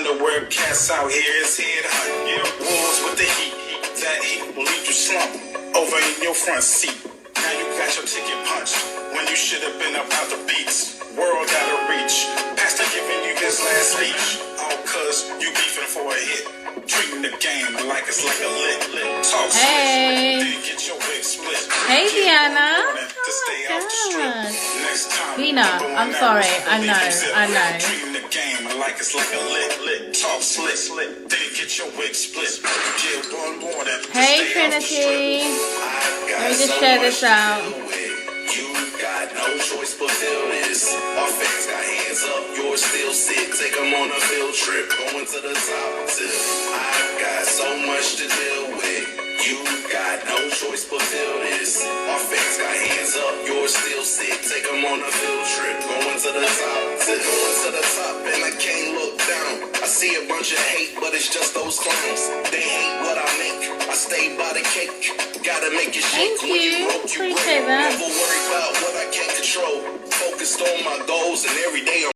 wonder where cats out here is head hot. Yeah, wolves with the heat. That heat will leave you slump over in your front seat. Now you got your ticket punched when you should have been up out the beats. World out of reach. Pastor giving you his last speech. All cause you beefing for a hit. Treating the game like it's like a lit talk. Hey. Then get your wig split. Hey, Deanna. To stay off the strip. Next time, Lena, I'm sorry. I know. Treating the game like it's like a lit talk slit. Then get your wig split. Get one more than Hey, Trinity. Let me just share this out. You got no choice but feel this. Our fans got hands up, yours still sick. Take them on a field trip, going to the top tip. I've got so much to deal with. You got no choice but feel this. Our fans got hands up, yours still sick. Take them on a field trip, going to the top tip. Going to the top and I can't look down. I see a bunch of hate, but it's just those clowns. They hate what I make. I stay by the cake. Gotta make it shake. Thank you. Appreciate that. Never worry about what I can't control. Focused on my goals and every day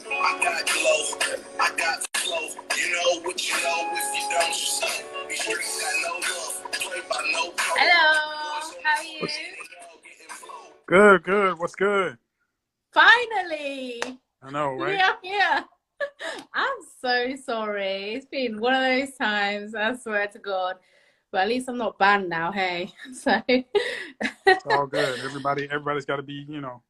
I got glow. I got flow. You know what you know. If you don't, you know. These streets got no love. Play by no code. Hello. How are you? Good. What's good? Finally. I know, right? Yeah. I'm so sorry. It's been one of those times, I swear to God. But at least I'm not banned now, hey. So It's all good. Everybody's got to be, got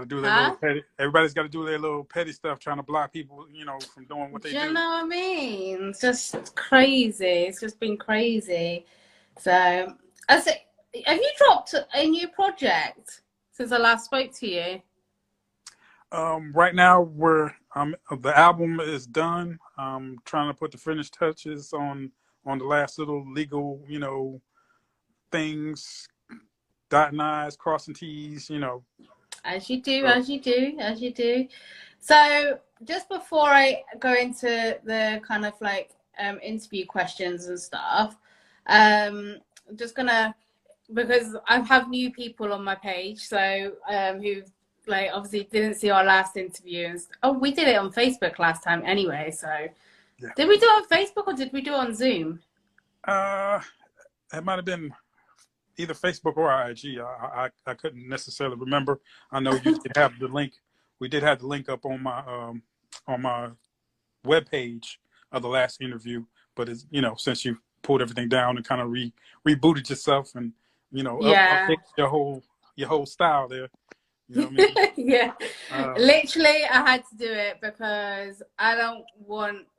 to do their little petty. Everybody's got to do their little petty stuff, trying to block people, from doing what they do. You know what I mean? It's just crazy. It's just been crazy. So, have you dropped a new project since I last spoke to you? Right now, the album is done. I'm trying to put the finished touches on the last little legal, things, dotting I's, crossing T's, As you do. So just before I go into the kind of like interview questions and stuff, I'm just gonna, because I have new people on my page, so who like obviously didn't see our last interview. We did it on Facebook last time anyway, so yeah. Did we do it on Facebook or did we do it on Zoom? It might have been either Facebook or IG. I couldn't necessarily remember. I know you did have the link. We did have the link up on my webpage of the last interview, but it's, since you pulled everything down and kind of rebooted yourself and updated your whole style there. You know what I mean? Yeah. Literally, I had to do it because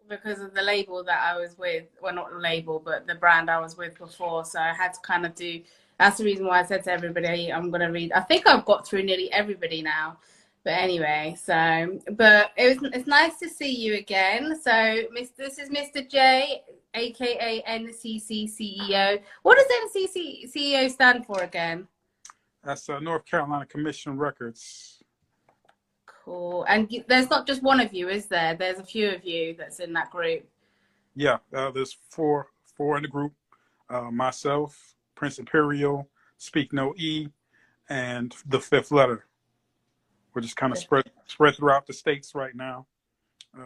because of the label that I was with. Well, not the label, but the brand I was with before. So I had to kind of do. That's the reason why I said to everybody, I'm going to read. I think I've got through nearly everybody now. But anyway, but it's nice to see you again. So this is Mistajay, aka NCC CEO. What does NCC CEO stand for again? That's North Carolina Commission Records. Cool. And there's not just one of you, is there? There's a few of you that's in that group. Yeah, there's four in the group. Myself, Prince Imperial, Speak No E, and the Fifth Letter. We're just kind of spread throughout the states right now.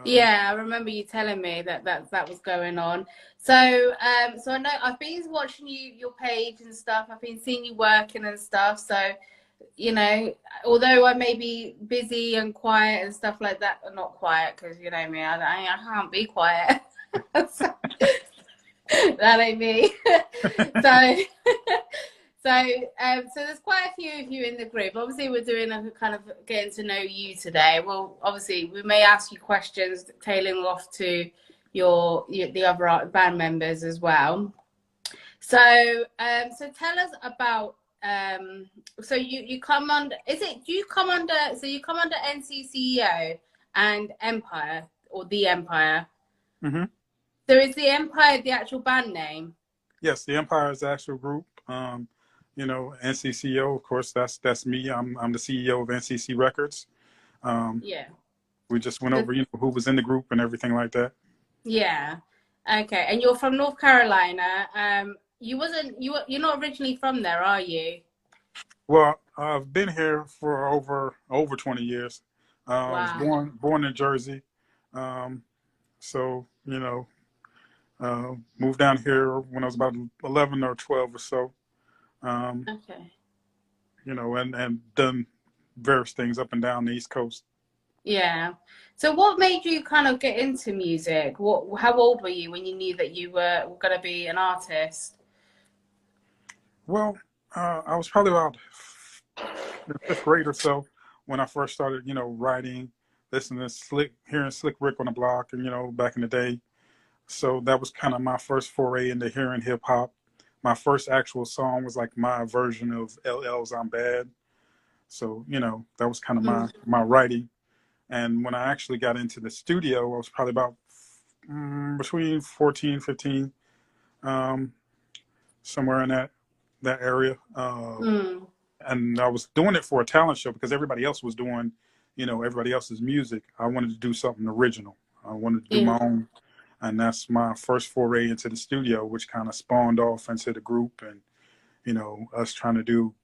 Yeah, I remember you telling me that was going on. So so I know I've been watching your page and stuff. I've been seeing you working and stuff. So, although I may be busy and quiet and stuff like that, or not quiet because you know me, I can't be quiet. That ain't me. So there's quite a few of you in the group. Obviously, we're doing a kind of getting to know you today. Well, obviously, we may ask you questions tailing off to the other band members as well. So tell us about. So you come under. You come under NCCEO and Empire or the Empire. Mm-hmm. So is the Empire the actual band name? Yes, the Empire is the actual group. NCCEO, of course, that's me. I'm the CEO of NCC Records. Yeah. We just went over, who was in the group and everything like that. Yeah. Okay. And you're from North Carolina. You're not originally from there, are you? Well, I've been here for over 20 years. Wow. I was born in Jersey. So, moved down here when I was about 11 or 12 or so. Um, Okay. and done various things up and down the East Coast. Yeah. So what made you kind of get into music? How old were you when you knew that you were going to be an artist? Well, I was probably about in fifth grade or so when I first started, writing, listening to hearing Slick Rick on the block, and back in the day. So that was kind of my first foray into hearing hip hop. My first actual song was like my version of LL's "I'm Bad." So that was kind of my writing. And when I actually got into the studio, I was probably about between 14, 15, um, somewhere in that area. Mm. And I was doing it for a talent show because everybody else was doing, everybody else's music. I wanted to do something original. I wanted to do Yeah. my own. And that's my first foray into the studio, which kind of spawned off into the group and, us trying to do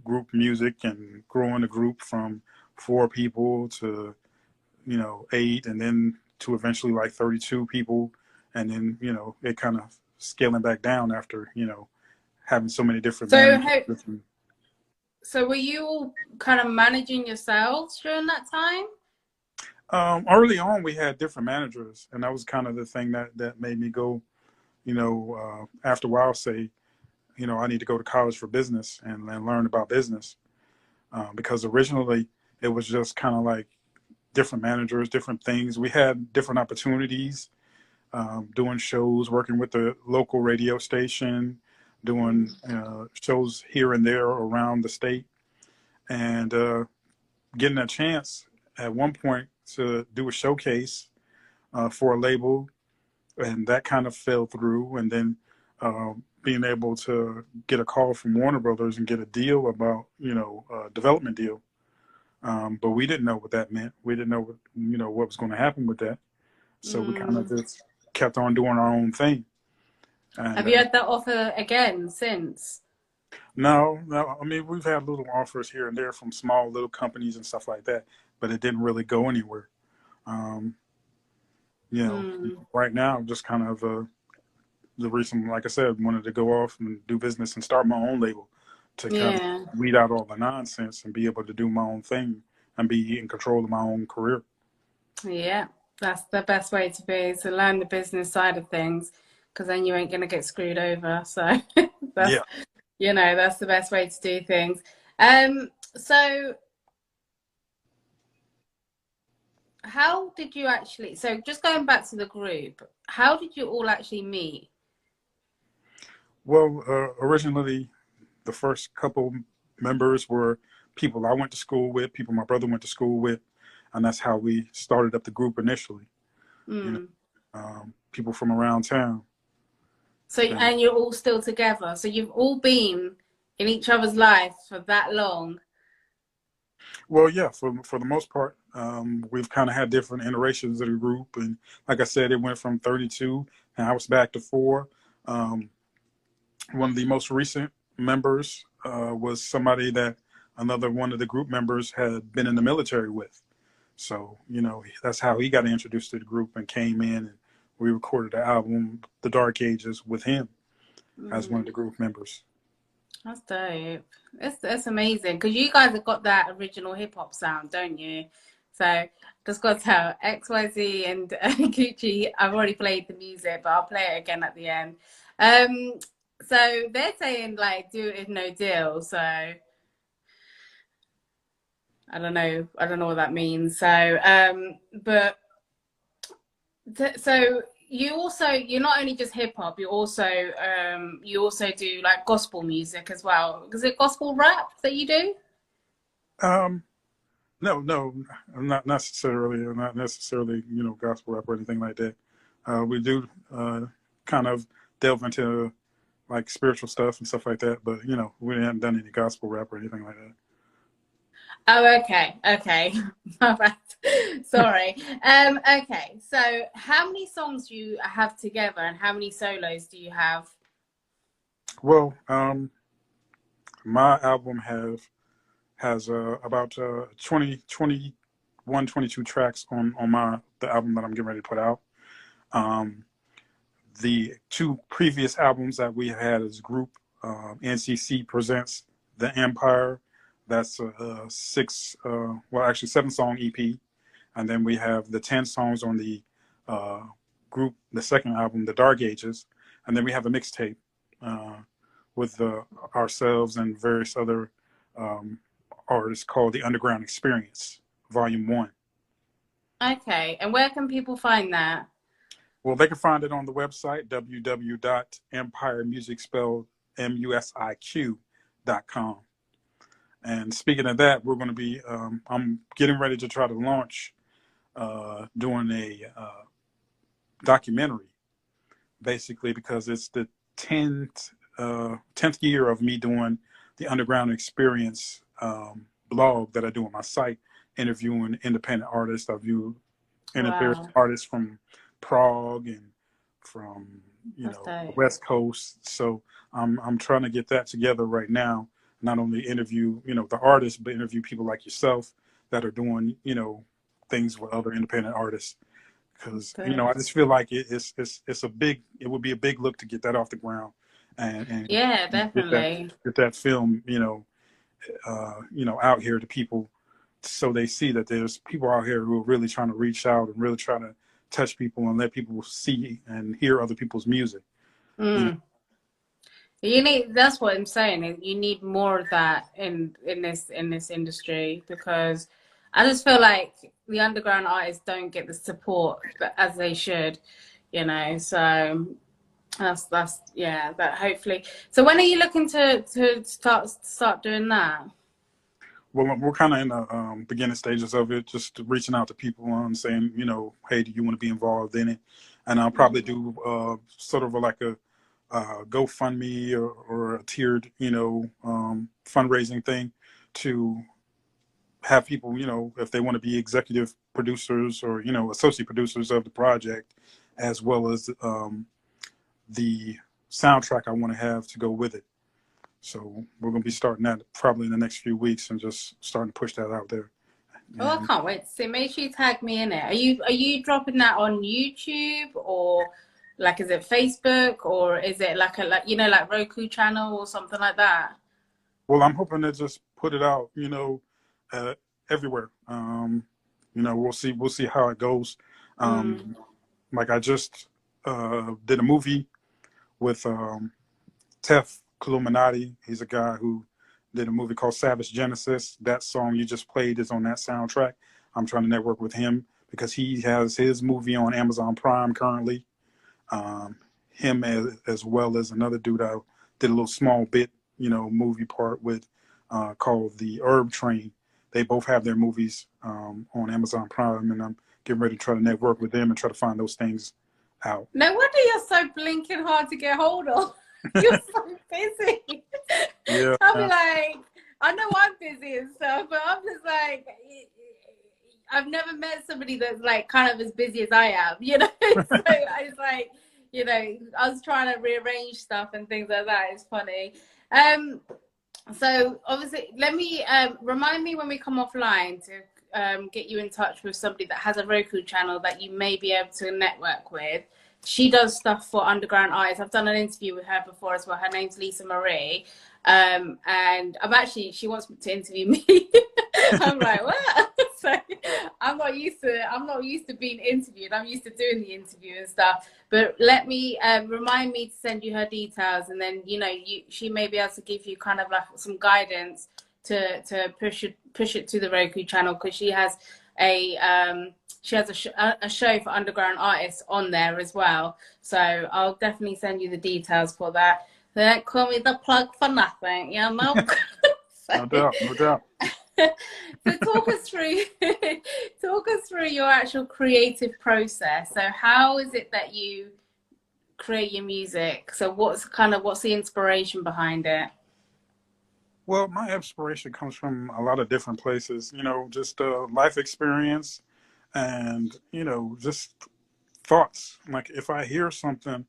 group music and growing the group from 4 people to, 8, and then to eventually like 32 people. And then, it kind of scaling back down after, having so many different So managers. so were you all kind of managing yourselves during that time? Early on, we had different managers, and that was kind of the thing that made me go, after a while, say, I need to go to college for business and learn about business. Because originally it was just kind of like different managers, different things. We had different opportunities, doing shows, working with the local radio station, doing shows here and there around the state, and getting a chance at one point to do a showcase for a label, and that kind of fell through. And then being able to get a call from Warner Brothers and get a deal about, a development deal. But we didn't know what that meant. We didn't know what was going to happen with that. So we kind of Mm. just kept on doing our own thing. And Have you had that offer again since? no, I mean, we've had little offers here and there from small little companies and stuff like that, but it didn't really go anywhere. Um, Mm. right now, just kind of the reason, like I said, wanted to go off and do business and start my own label to kind of Yeah. weed out all the nonsense and be able to do my own thing and be in control of my own career. Yeah. That's the best way to be, to learn the business side of things, because then you ain't going to get screwed over. So that's, Yeah. that's the best way to do things. So how did you actually, so just going back to the group, how did you all actually meet? Well, originally, the first couple members were people I went to school with, people my brother went to school with, and that's how we started up the group initially. Mm. People from around town. So, And and you're all still together. So you've all been in each other's life for that long. well, yeah, for the most part, we've kind of had different iterations of the group, and like I said, it went from 32, and I was back to 4. Um, One of the most recent members was somebody that another one of the group members had been in the military with. So, that's how he got introduced to the group and came in, and we recorded the album, The Dark Ages, with him as one of Mm. the group members. That's dope. It's amazing because you guys have got that original hip hop sound, don't you? So just got to tell XYZ and Gucci. I've already played the music, but I'll play it again at the end. Um, so they're saying like do it no deal. So I don't know. I don't know what that means. So but so you're not only just hip hop. You also do like gospel music as well. Is it gospel rap that you do? Um, no, not necessarily, gospel rap or anything like that. We do kind of delve into like spiritual stuff and stuff like that, but we haven't done any gospel rap or anything like that. Oh, okay. My bad. Sorry. Okay. So, how many songs do you have together, and how many solos do you have? Well, my album has about 20, 21, 22 tracks on the album that I'm getting ready to put out. The two previous albums that we had as a group, NCC presents The Empire. That's a actually 7-song EP. And then we have the 10 songs on the uh, group, the second album, The Dark Ages. And then we have a mixtape with ourselves and various other um, artists called The Underground Experience, Volume 1. Okay, and where can people find that? Well, they can find it on the website, www.empiremusic, spelled musiq.com. And speaking of that, we're going to be, I'm getting ready to try to launch doing a documentary, basically, because it's the 10th year of me doing the Underground Experience blog that I do on my site, interviewing independent artists. I've interviewed artists from Prague and from the West Coast. So I'm trying to get that together right now. Not only interview the artists, but interview people like yourself that are doing things with other independent artists. Because I just feel like it would be a big look to get that off the ground, and yeah, definitely get that film out here to people, so they see that there's people out here who are really trying to reach out and really trying to touch people and let people see and hear other people's music. You need, that's what I'm saying. You need more of that in this industry, because I just feel like the underground artists don't get the support as they should, So that's yeah. That hopefully. So when are you looking to start doing that? Well, we're kind of in the beginning stages of it, just reaching out to people and saying, hey, do you want to be involved in it? And I'll probably do sort of like a GoFundMe or a tiered, fundraising thing to have people, if they want to be executive producers or, associate producers of the project, as well as the soundtrack I want to have to go with it. So we're going to be starting that probably in the next few weeks and just starting to push that out there. Oh, I can't wait to see. Make sure you tag me in it. Are you dropping that on YouTube, or like is it Facebook, or is it like like Roku channel or something like that? Well, I'm hoping to just put it out, everywhere. We'll see how it goes. Like I just did a movie with Tef Illuminati. He's a guy who did a movie called Savage Genesis. That song you just played is on that soundtrack. I'm trying to network with him because he has his movie on Amazon Prime currently. Him as well as another dude I did a little small bit, movie part with called The Herb Train. They both have their movies on Amazon Prime, and I'm getting ready to try to network with them and try to find those things out. No wonder you're so blinking hard to get hold of. You're so busy. Yeah. I'm like, I know I'm busy and stuff, but I'm just like, I've never met somebody that's like kind of as busy as I am, So I was like, I was trying to rearrange stuff and things like that. It's funny. So obviously, let me remind me when we come offline to get you in touch with somebody that has a Roku channel that you may be able to network with. She does stuff for underground artists. I've done an interview with her before as well. Her name's Lisa Marie. And she wants to interview me. I'm like, what? So I'm not used to being interviewed. I'm used to doing the interview and stuff. But let me remind me to send you her details, and then she may be able to give you kind of like some guidance to push it to the Roku channel, because she has a show for underground artists on there as well. So I'll definitely send you the details for that. They don't call me the plug for nothing, No doubt. So talk us through your actual creative process. So how is it that you create your music? So what's the inspiration behind it? Well, my inspiration comes from a lot of different places, just life experience and, just thoughts. Like if I hear something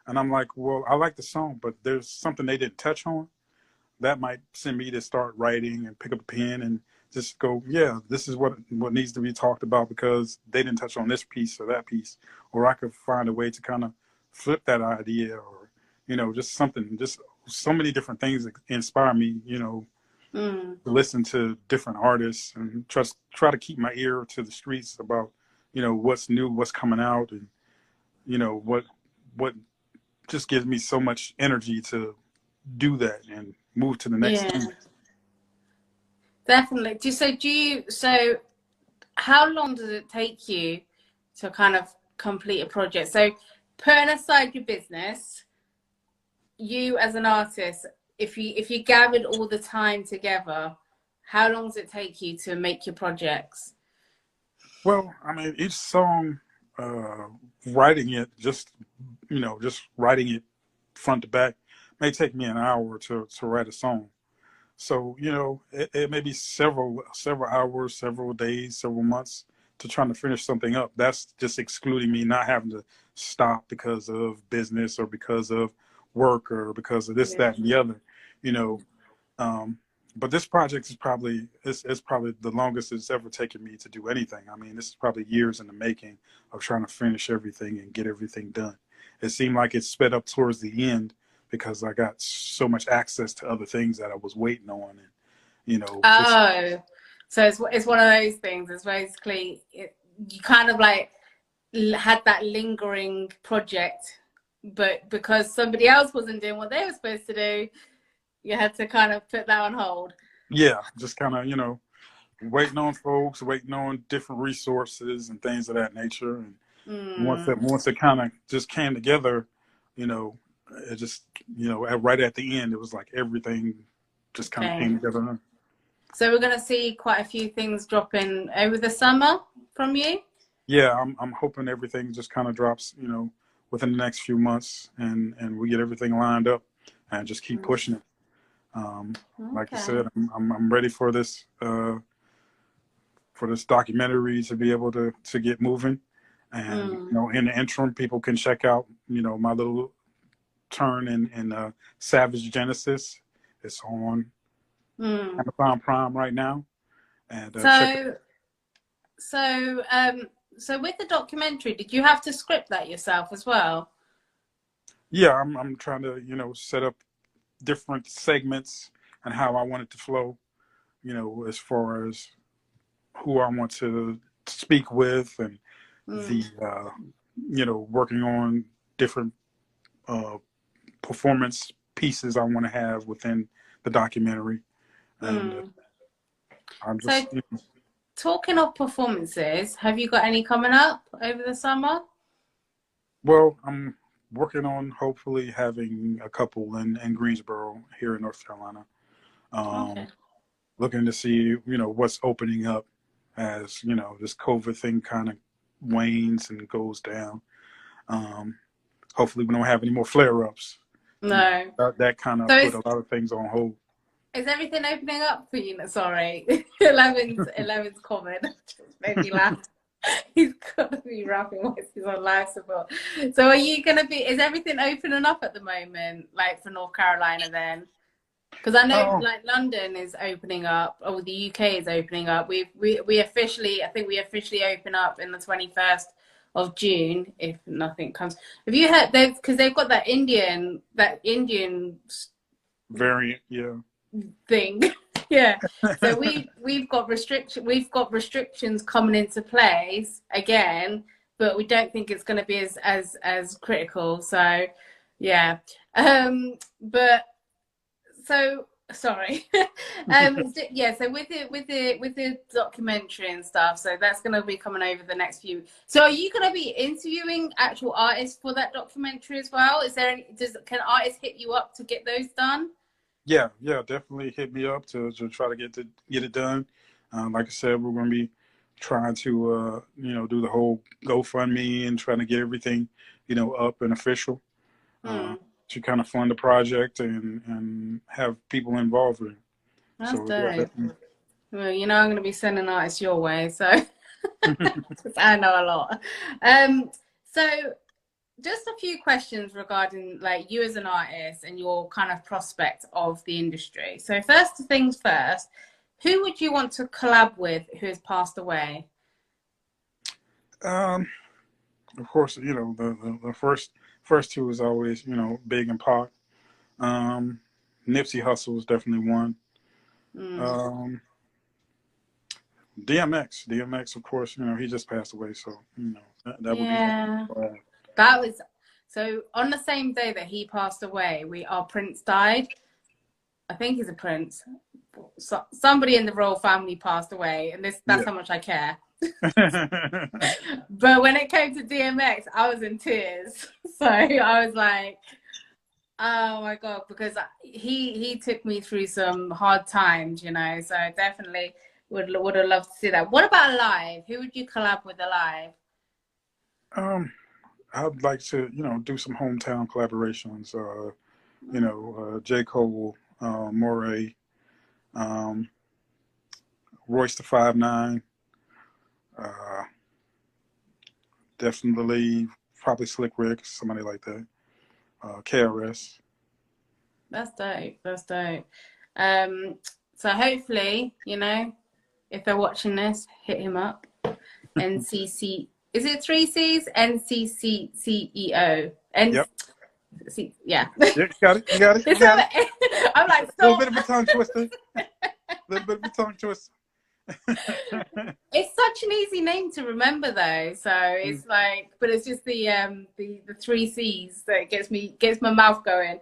and I'm like, well, I like the song, but there's something they didn't touch on, that might send me to start writing and pick up a pen and just go, yeah, this is what needs to be talked about because they didn't touch on this piece or that piece, or I could find a way to kind of flip that idea, or just something, just so many different things that inspire me, to listen to different artists and try to keep my ear to the streets about what's new, what's coming out, and what just gives me so much energy to do that and move to the next Yeah, thing. definitely. So how long does it take you to kind of complete a project? So putting aside your business, you as an artist, if you gathered all the time together, how long does it take you to make your projects? Well, I mean, each song, uh, writing it, just writing it front to back, may take me an hour to write a song. So, it may be several hours, several days, several months to trying to finish something up. That's just excluding me not having to stop because of business or because of work or because of this, Yeah. that, and the other, you know. Um, but this project is probably it's probably the longest it's ever taken me to do anything. I mean, this is probably years in the making of trying to finish everything and get everything done. It seemed like it sped up towards the end because I got so much access to other things that I was waiting on, and just Oh, so it's one of those things. It's basically you kind of like had that lingering project, but because somebody else wasn't doing what they were supposed to do, you had to kind of put that on hold. yeah, just kind of waiting on folks, waiting on different resources and things of that nature. And once it kind of just came together, you know, it just right at the end, it was like everything just kind of Okay. came together. So we're going to see quite a few things dropping over the summer from you. Yeah, I'm hoping everything just kind of drops, within the next few months, and we get everything lined up and just keep pushing it. Like you Okay. said, I'm ready for this documentary to be able to get moving, and in the interim, people can check out my little turn in Savage Genesis. It's on Amazon Prime right now, and check it. So so so with the documentary, did you have to script that yourself as well? Yeah, I'm trying to set up different segments and how I want it to flow. As far as who I want to speak with, and the working on different uh, performance pieces I want to have within the documentary, and I'm So just talking of performances, have you got any coming up over the summer? well, I'm working on hopefully having a couple in Greensboro here in North Carolina. Okay. Looking to see what's opening up as this COVID thing kind of wanes and goes down. Hopefully we don't have any more flare-ups. No. That kind So of put a lot of things on hold. is everything opening up for you? Sorry. 11's comment. Just made me laugh. He's got to be rapping whilst he's on live support. So are you going to be, is everything opening up at the moment, like for North Carolina then? Because I know Oh, like London is opening up, or the UK is opening up. We officially, I think we officially open up in the 21st of June if nothing comes. Have you heard, because they've got that Indian variant, yeah. thing. Yeah. So we've got restrictions coming into place again, but we don't think it's going to be as critical. So yeah. But so sorry. Yeah, so with the documentary and stuff, so that's going to be coming over the next few. So are you going to be interviewing actual artists for that documentary as well? Is there any, can artists hit you up to get those done? Yeah, definitely hit me up to try to get it done. Like I said, we're going to be trying to do the whole GoFundMe and trying to get everything up and official, to kind of fund the project and have people involved with it. That's So yeah, dope. definitely. Well, I'm going to be sending artists your way, so 'cause I know a lot. So just a few questions regarding like you as an artist and your kind of prospect of the industry. So first things first, Who would you want to collab with who has passed away? Of course, you know, the first two is always, you know, Big and Pac. Nipsey Hussle is definitely one. Um, DMX, of course, you know, he just passed away, so you know that would be. Yeah, that was so. On the same day that he passed away, our Prince died. I think he's a Prince. So, somebody in the royal family passed away, and that's how much I care. But when it came to DMX, I was in tears. So I was like, oh my God, because he took me through some hard times, you know. So definitely would have loved to see that. What about live? Who would you collab with alive? I'd like to, you know, do some hometown collaborations. You know, J. Cole, Moray, Royce the 5'9", definitely probably Slick Rick, somebody like that. KRS. That's dope. That's dope. So hopefully, you know, if they're watching this, hit him up. NCC. Is it 3 C's? NCCEO. Yep. Yeah. You got it. You got it. You got it. I'm like, a little bit of a tongue twister. It's such an easy name to remember, though. So it's like, but it's just the 3 C's that gets my mouth going.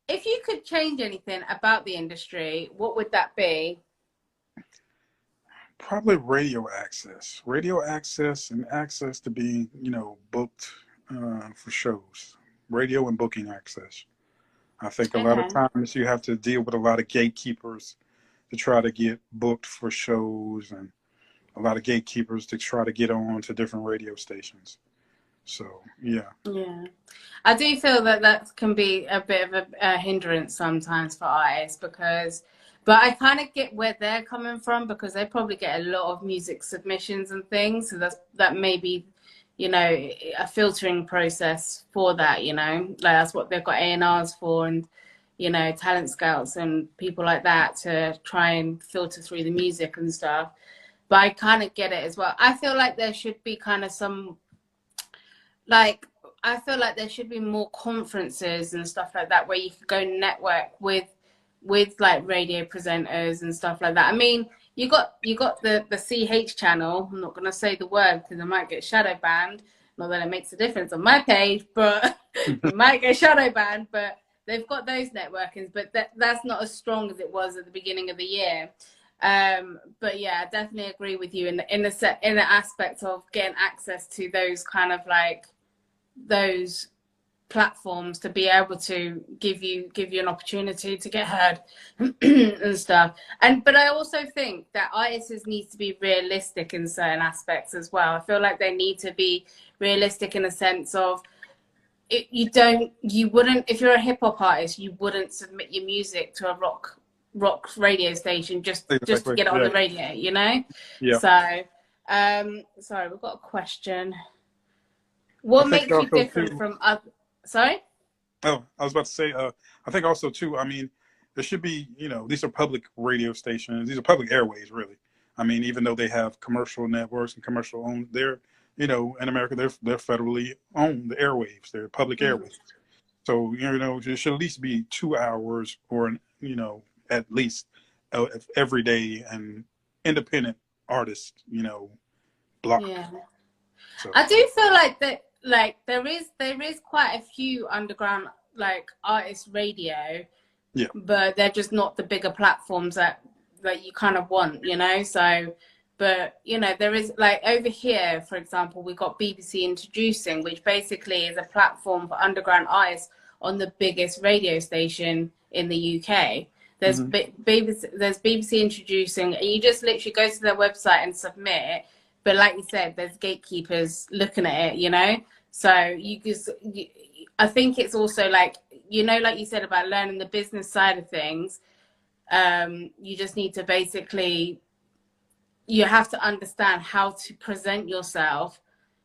If you could change anything about the industry, what would that be? Probably radio access and access to being, you know, booked for shows. Radio and booking access. I think a lot of times you have to deal with a lot of gatekeepers to try to get booked for shows, and a lot of gatekeepers to try to get on to different radio stations. So, yeah. Yeah. I do feel that can be a bit of a hindrance sometimes for artists but I kind of get where they're coming from, because they probably get a lot of music submissions and things. So that may be, you know, a filtering process for that, you know, like that's what they've got A&Rs for, and, you know, talent scouts and people like that to try and filter through the music and stuff. But I kind of get it as well. I feel like there should be kind of some, like, I feel like there should be more conferences and stuff like that where you could go network with like radio presenters and stuff like that. I mean, you got the CH channel. I'm not gonna say the word because I might get shadow banned. Not that it makes a difference on my page, but you might get shadow banned. But they've got those networkings, but that's not as strong as it was at the beginning of the year. But yeah, I definitely agree with you in the aspect of getting access to those kind of like those platforms to be able to give you an opportunity to get heard and stuff. But I also think that artists need to be realistic in certain aspects as well. I feel like they need to be realistic in a sense of you wouldn't, if you're a hip hop artist, you wouldn't submit your music to a rock radio station just to get it on the radio, you know? Yeah. So sorry, we've got a question. What makes you different from other? Sorry? Oh, I was about to say, I think also too, I mean, there should be, you know, these are public radio stations. These are public airways, really. I mean, even though they have commercial networks and commercial owned, they're, you know, in America, they're federally owned, the airwaves. They're public airways. So, you know, there should at least be 2 hours or, you know, at least every day and independent artists, you know, block. Yeah. So. I do feel like that. Like there is quite a few underground like artist radio, yeah, but they're just not the bigger platforms that you kind of want, you know. So, but you know, there is like over here, for example, we got BBC Introducing, which basically is a platform for underground artists on the biggest radio station in the UK. There's BBC Introducing, and you just literally go to their website and submit. But like you said, there's gatekeepers looking at it, you know. So I think it's also like, you know, like you said about learning the business side of things. You just need to basically, you have to understand how to present yourself,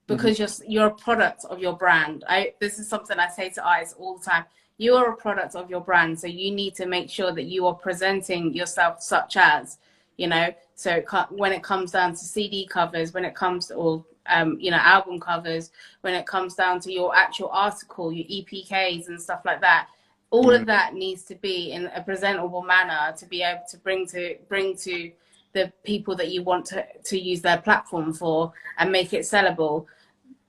because you're a product of your brand. This is something I say to artists all the time. you are a product of your brand. So you need to make sure that you are presenting yourself such as, you know, so when it comes down to CD covers, when it comes to all, you know, album covers, when it comes down to your actual article, your EPKs and stuff like that, all of that needs to be in a presentable manner to be able to bring to the people that you want to use their platform for and make it sellable.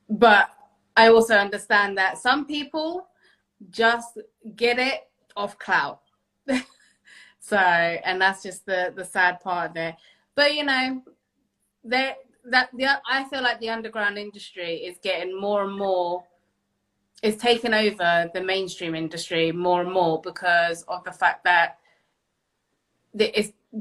But I also understand that some people just get it off clout. So, and that's just the sad part of it. But you know, I feel like the underground industry is getting more and more, is taking over the mainstream industry more and more because of the fact that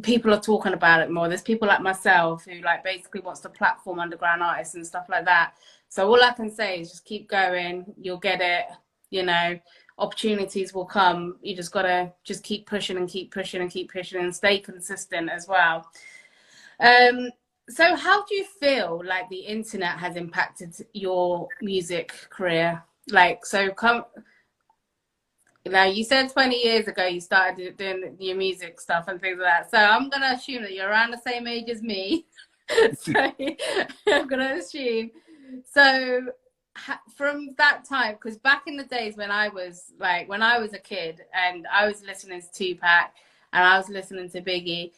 people are talking about it more. There's people like myself who like basically wants to platform underground artists and stuff like that. So all I can say is just keep going. You'll get it. You know, opportunities will come. You just gotta just keep pushing and keep pushing and keep pushing and stay consistent as well. So how do you feel like the internet has impacted your music career? Like, so now you said 20 years ago you started doing your music stuff and things like that. So I'm going to assume that you're around the same age as me. So I'm going to assume. So from that time, because back in the days when I was a kid and I was listening to Tupac and I was listening to Biggie,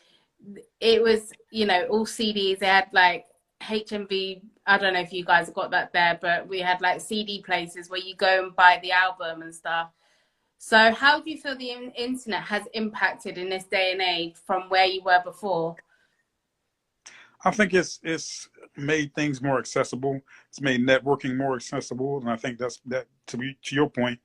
it was, you know, all CDs. They had like HMV. I don't know if you guys have got that there, but we had like CD places where you go and buy the album and stuff. So how do you feel the internet has impacted in this day and age from where you were before? I think it's made things more accessible. It's made networking more accessible, and I think that to your point,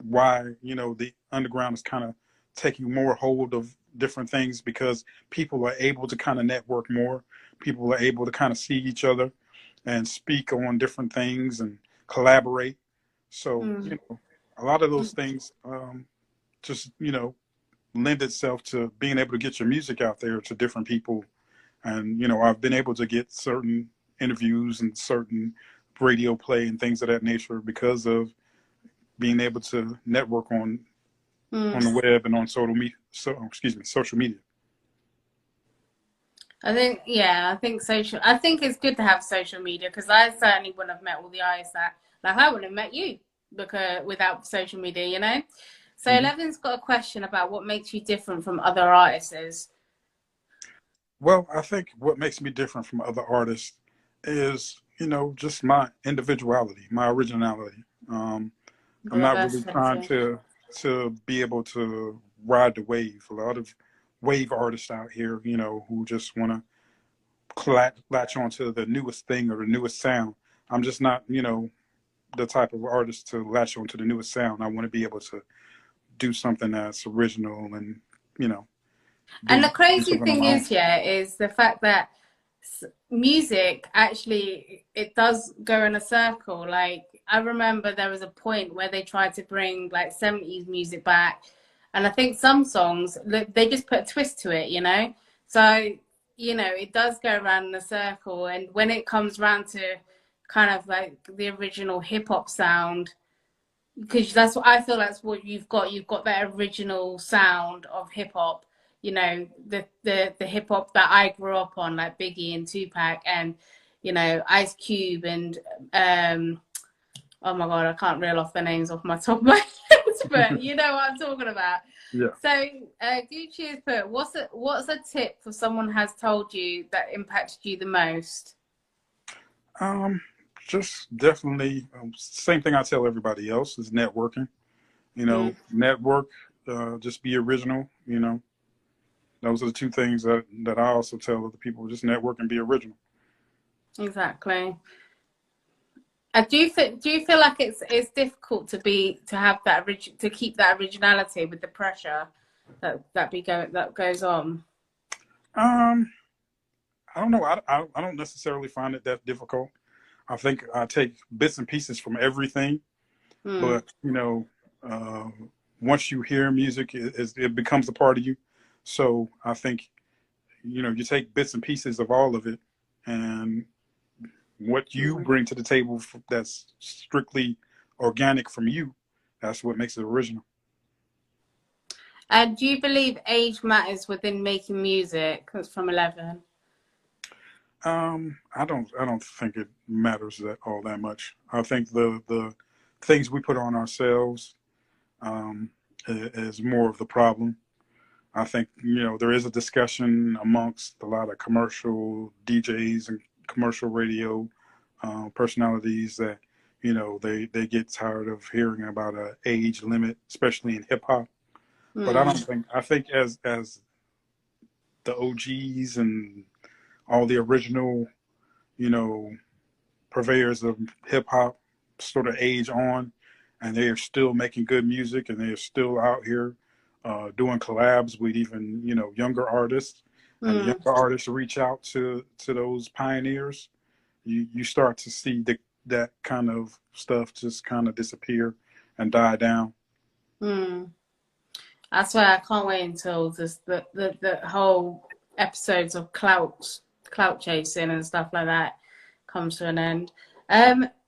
why, you know, the underground is kind of taking more hold of different things, because people are able to kind of network more. People are able to kind of see each other and speak on different things and collaborate. So you know, a lot of those things just, you know, lend itself to being able to get your music out there to different people. And, you know, I've been able to get certain interviews and certain radio play and things of that nature because of being able to network on the web and on social media. Social media. I think it's good to have social media, because I certainly wouldn't have met all the artists that, like, I wouldn't have met you because without social media, you know. So Levin's got a question about what makes you different from other artists. Well, I think what makes me different from other artists is, you know, just my individuality, my originality. I'm not really trying to be able to ride the wave. A lot of wave artists out here, you know, who just want to latch onto the newest thing or the newest sound. I'm just not, you know, the type of artist to latch onto the newest sound. I want to be able to do something that's original and, you know. And the crazy thing is, is the fact that music actually, it does go in a circle. Like, I remember there was a point where they tried to bring like 70s music back, and I think some songs, they just put a twist to it, you know. So, you know, it does go around in a circle. And when it comes around to kind of like the original hip-hop sound, because that's what I feel, that's what you've got that original sound of hip-hop, you know, the hip-hop that I grew up on, like Biggie and Tupac and, you know, Ice Cube and oh my god, I can't reel off the names off my top of my head, but you know what I'm talking about. Yeah. So Gucci has put, what's a tip for someone has told you that impacted you the most? Just definitely same thing I tell everybody else is networking. You know, network, just be original. You know, those are the two things that I also tell other people: just network and be original. Exactly. Do you feel like it's difficult to keep that originality with the pressure that goes on? I don't know. I don't necessarily find it that difficult. I think I take bits and pieces from everything, but you know, once you hear music, it becomes a part of you. So I think, you know, you take bits and pieces of all of it, and what you bring to the table that's strictly organic from you, that's what makes it original. And do you believe age matters within making music? Because from 11. I don't think it matters that all that much. I think the things we put on ourselves is more of the problem. I think, there is a discussion amongst a lot of commercial DJs and commercial radio personalities that, they get tired of hearing about a age limit, especially in hip hop. But I think as the OGs and all the original, you know, purveyors of hip hop sort of age on, and they are still making good music, and they are still out here doing collabs with even younger artists, and the younger artists reach out to those pioneers. You start to see that kind of stuff just kind of disappear and die down. That's why I can't wait until the whole episodes of clout chasing and stuff like that comes to an end.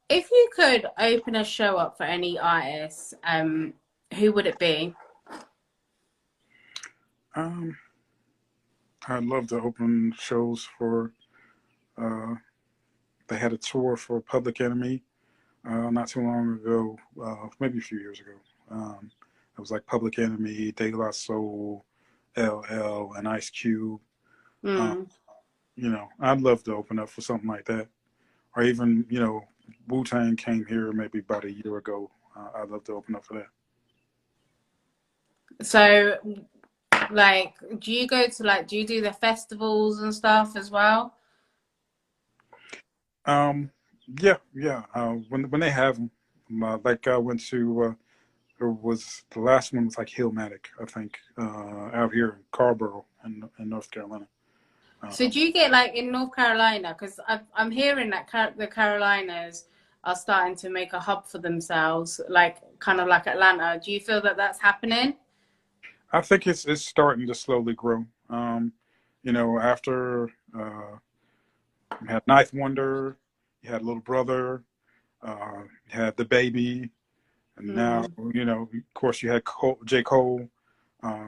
If you could open a show up for any artist, who would it be? I'd love to open shows for. They had a tour for Public Enemy not too long ago, maybe a few years ago. It was like Public Enemy, De La Soul, LL, and Ice Cube. I'd love to open up for something like that. Or even, Wu-Tang came here maybe about a year ago. I'd love to open up for that. So, like, do you do the festivals and stuff as well? Yeah. When they have them, like I went to, the last one was like Hillmatic, I think, out here in Carborough in North Carolina. So do you get like in North Carolina? Because I'm hearing that the Carolinas are starting to make a hub for themselves, like kind of like Atlanta. Do you feel that that's happening? I think it's starting to slowly grow. After you had Ninth Wonder, you had Little Brother, you had The Baby, and now, of course, you had J. Cole.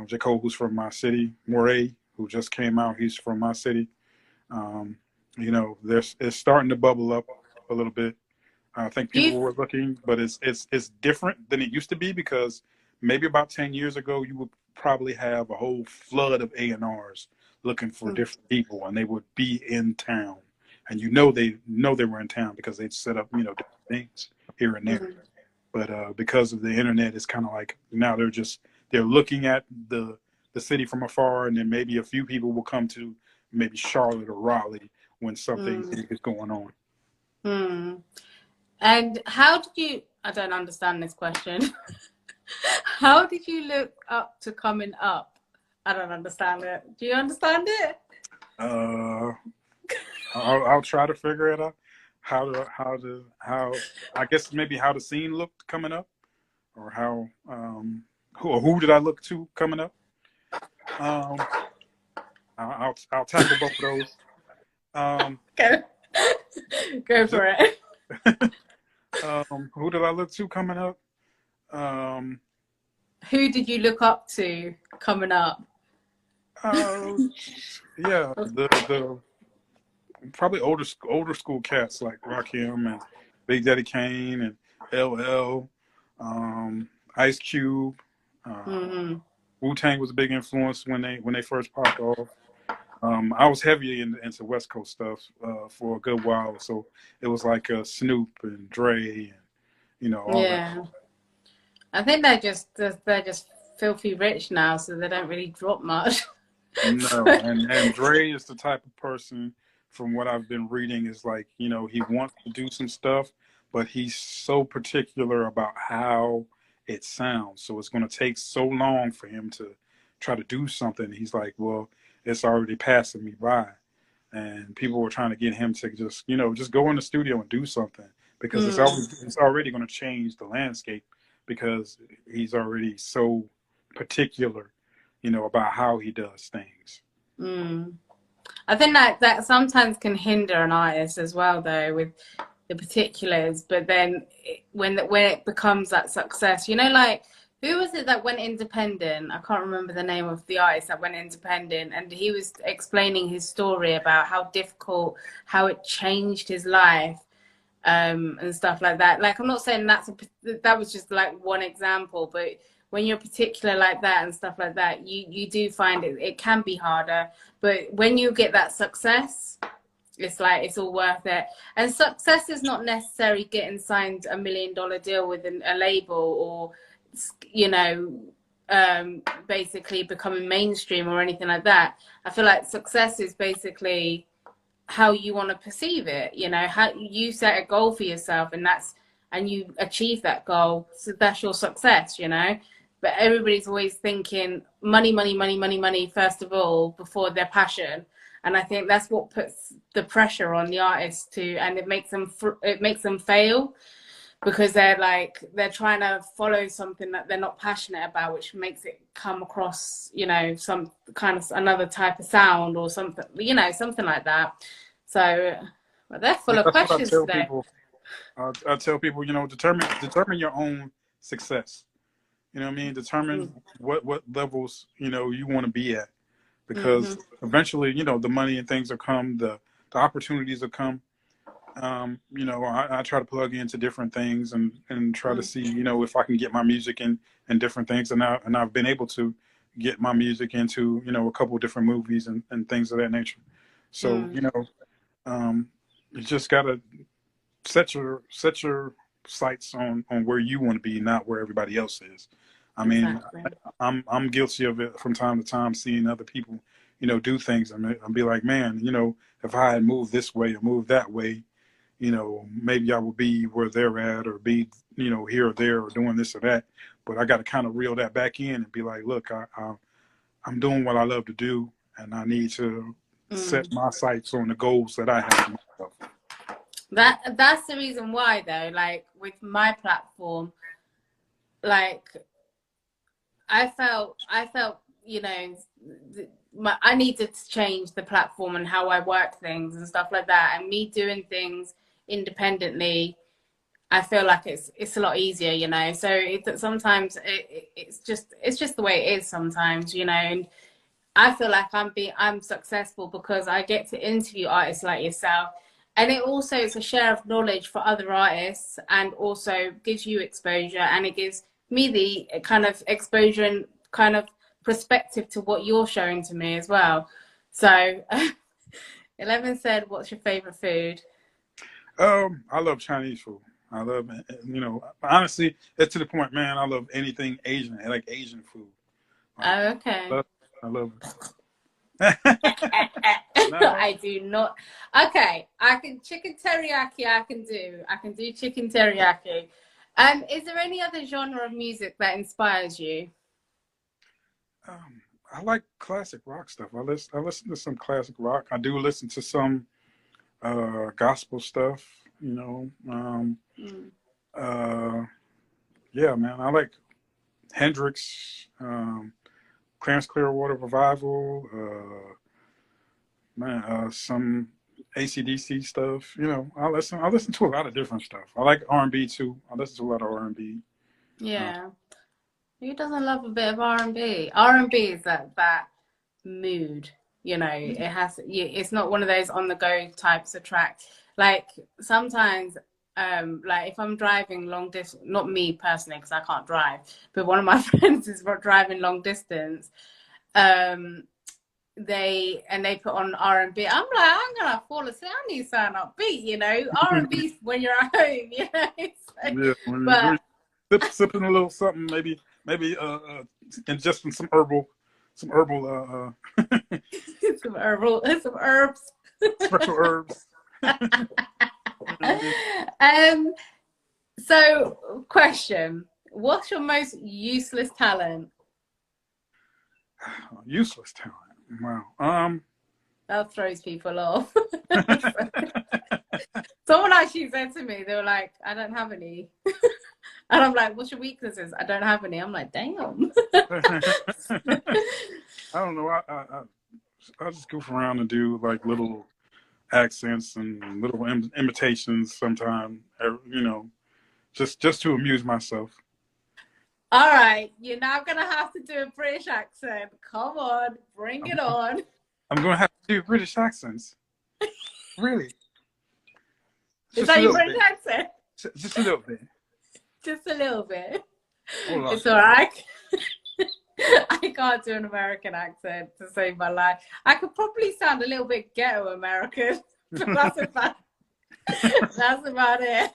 J. Cole, who's from my city, Moray, who just came out. He's from my city. It's starting to bubble up a little bit. I think people were looking, but it's different than it used to be, because maybe about 10 years ago, you would probably have a whole flood of A&Rs looking for different people, and they would be in town. And they were in town because they'd set up, different things here and there. But because of the internet, it's kind of like now they're looking at the city from afar, and then maybe a few people will come to maybe Charlotte or Raleigh when something big is going on. And how did you? I don't understand this question. How did you look up to coming up? I don't understand it. Do you understand it? I'll try to figure it out. How I guess maybe how the scene looked coming up, or how who did I look to coming up? I'll tackle both of those. Go for it. Who did I look to coming up? Who did you look up to coming up? Yeah, the probably older school cats like Rakim and Big Daddy Kane and LL, Ice Cube. Wu-Tang was a big influence when they first popped off. I was heavy into West Coast stuff for a good while, so it was like Snoop and Dre and all that. I think they're just filthy rich now, so they don't really drop much. No, and Dre is the type of person, from what I've been reading, is like, he wants to do some stuff, but he's so particular about how it sounds. So it's going to take so long for him to try to do something. He's like, well, it's already passing me by. And people were trying to get him to just go in the studio and do something, because it's already going to change the landscape, because he's already so particular, about how he does things. I think that sometimes can hinder an artist as well, though, with the particulars. But then when it becomes that success, like Who was it that went independent? I can't remember the name of the artist that went independent, and he was explaining his story about how difficult, how it changed his life, and stuff like that. Like, I'm not saying that was just like one example, but when you're particular like that and stuff like that, you do find it can be harder. But when you get that success, it's like it's all worth it. And success is not necessarily getting signed $1 million deal with a label, or basically becoming mainstream or anything like that. I feel like success is basically how you want to perceive it. How you set a goal for yourself, and you achieve that goal, so that's your success. But everybody's always thinking money, money, money, money, money first of all before their passion. And I think that's what puts the pressure on the artists and it makes them fail, because they're trying to follow something that they're not passionate about, which makes it come across, some kind of another type of sound or something, something like that. So, well, they're full of That's what I questions tell today. people. I tell people, determine your own success. You know what I mean? Determine what levels, you want to be at, because eventually, the money and things will come, the opportunities will come. I try to plug into different things and try to see, if I can get my music in different things. And I've been able to get my music into, a couple of different movies and things of that nature. So, you just gotta set your sights on where you want to be, not where everybody else is. I mean, Exactly. I'm guilty of it from time to time, seeing other people, do things. I'll be like, man, if I had moved this way or moved that way, maybe I would be where they're at, or be, here or there, or doing this or that. But I got to kind of reel that back in and be like, look, I'm doing what I love to do, and I need to set my sights on the goals that I have for myself. That's the reason why, though, like with my platform, like I felt, I needed to change the platform and how I work things and stuff like that. And me doing things independently, I feel like it's a lot easier. So sometimes it's just the way it is sometimes. And I feel like I'm successful because I get to interview artists like yourself. And it's a share of knowledge for other artists, and also gives you exposure, and it gives me the kind of exposure and kind of perspective to what you're showing to me as well. So 11 said, what's your favorite food? I love Chinese food. I love, honestly, it's to the point, man. I love anything Asian. I like Asian food. Oh, okay. I love I do not. Okay, chicken teriyaki. I can do chicken teriyaki. Is there any other genre of music that inspires you? I like classic rock stuff. I listen to some classic rock. I do listen to some gospel stuff. Yeah, man. I like Hendrix, Clarence Clearwater Revival, some AC/DC stuff. I listen to a lot of different stuff. I like R&B too. I listen to a lot of R&B. Yeah. Who doesn't love a bit of R&B? R&B is that mood, it's not one of those on the go types of tracks. Like sometimes, like if I'm driving long distance, not me personally because I can't drive, but one of my friends is driving long distance. They put on R&B. I'm like, I'm gonna fall asleep. I need something upbeat, R&B when you're at home, Yeah, when but you're sipping a little something, maybe ingesting some herbal some herbs. special herbs. So question, what's your most useless talent? Useless talent. Wow. That throws people off. Someone actually said to me, they were like, I don't have any. And I'm like, what's your weaknesses? I don't have any. I'm like, damn. I don't know. I just goof around and do like little accents and little imitations sometimes, just to amuse myself. All right, you're now gonna have to do a British accent. Come on, bring it on. I'm going to have to do British accents. Really? Is Just a that your little British bit. accent? Just a little bit. Just a little bit. Hold on. It's all right. I can't do an American accent to save my life. I could probably sound a little bit ghetto American, but that's about it.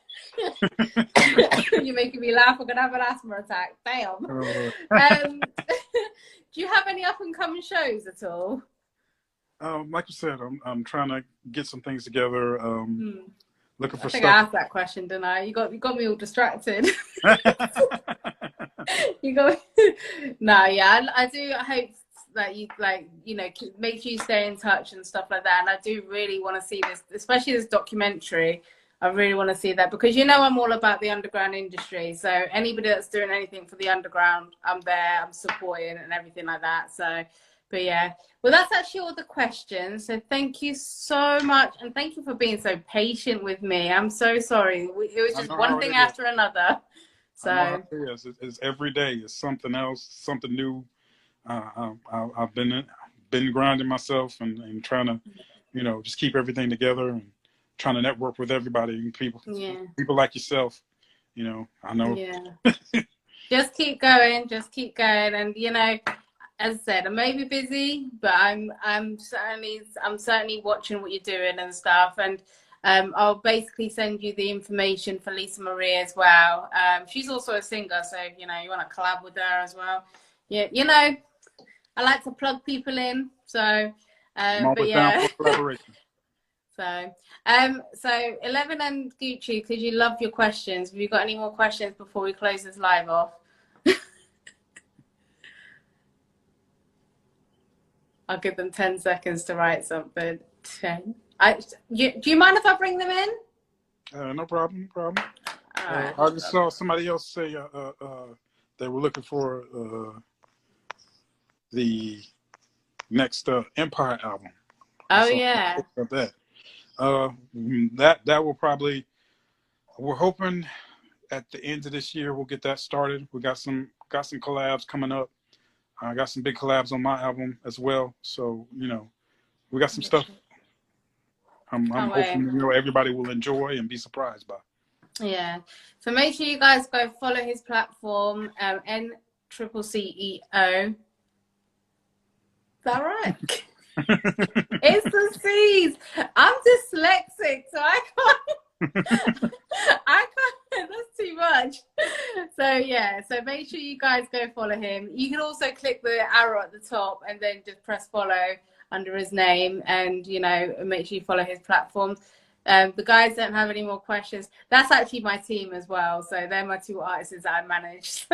You're making me laugh. I'm gonna have an asthma attack. Damn. Do you have any up and coming shows at all? Like you said, I'm trying to get some things together. Looking for I think stuff. I asked that question, didn't I? You got me all distracted. You go. No, yeah, I do. I hope that you make sure you stay in touch and stuff like that. And I do really want to see this, especially this documentary. I really want to see that because I'm all about the underground industry. So anybody that's doing anything for the underground, I'm there. I'm supporting and everything like that. So, but yeah, well, that's actually all the questions. So thank you so much, and thank you for being so patient with me. I'm so sorry. It was just one thing after another. So it's every day. It's something else, something new. I've been grinding myself and trying to, just keep everything together and trying to network with everybody, people like yourself. I know. Yeah. Just keep going. And as I said, I may be busy, but I'm certainly watching what you're doing and stuff. And I'll basically send you the information for Lisa Marie as well. She's also a singer, so you want to collab with her as well. Yeah, I like to plug people in. So, but yeah. Down for collaboration. So 11 and Gucci, because you love your questions. Have you got any more questions before we close this live off? I'll give them 10 seconds to write something. 10. Do you mind if I bring them in? No problem. Right. I just saw somebody else say they were looking for the next Empire album. Oh yeah. That will probably. We're hoping at the end of this year we'll get that started. We got some collabs coming up. I got some big collabs on my album as well. So we got some stuff. I'm hoping everybody will enjoy and be surprised by. Yeah. So make sure you guys go follow his platform, Ncceo. Is that right? It's the C's. I'm dyslexic, so I can't. That's too much. So yeah. So make sure you guys go follow him. You can also click the arrow at the top and then just press follow under his name, and make sure you follow his platform. The guys don't have any more questions. That's actually my team as well. So they're my two artists that I manage.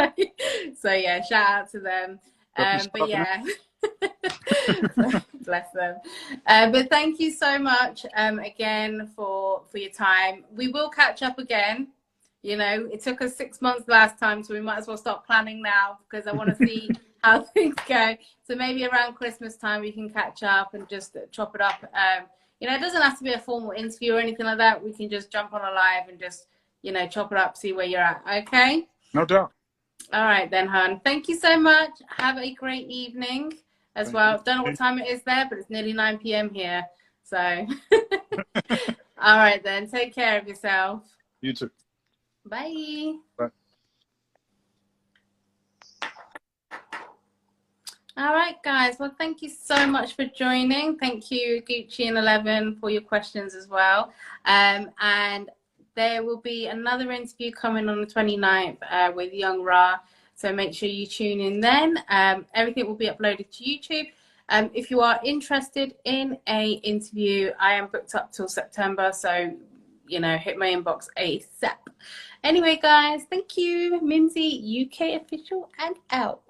So yeah, shout out to them. But yeah. Bless them. But thank you so much again for your time. We will catch up again. It took us 6 months last time, so we might as well start planning now because I want to see how things go. So maybe around Christmas time we can catch up and just chop it up. It doesn't have to be a formal interview or anything like that. We can just jump on a live and just chop it up, see where you're at. Okay? No doubt. All right then, hon. Thank you so much. Have a great evening as well. Don't know what time it is there, but it's nearly 9 p.m. here. So, all right then. Take care of yourself. You too. Bye. Bye. All right, guys. Well, thank you so much for joining. Thank you, Gucci and 11, for your questions as well. And there will be another interview coming on the 29th with Young Ra. So make sure you tune in then. Everything will be uploaded to YouTube. If you are interested in a interview, I am booked up till September. So, hit my inbox ASAP. Anyway, guys, thank you. Mimsy, UK official and out.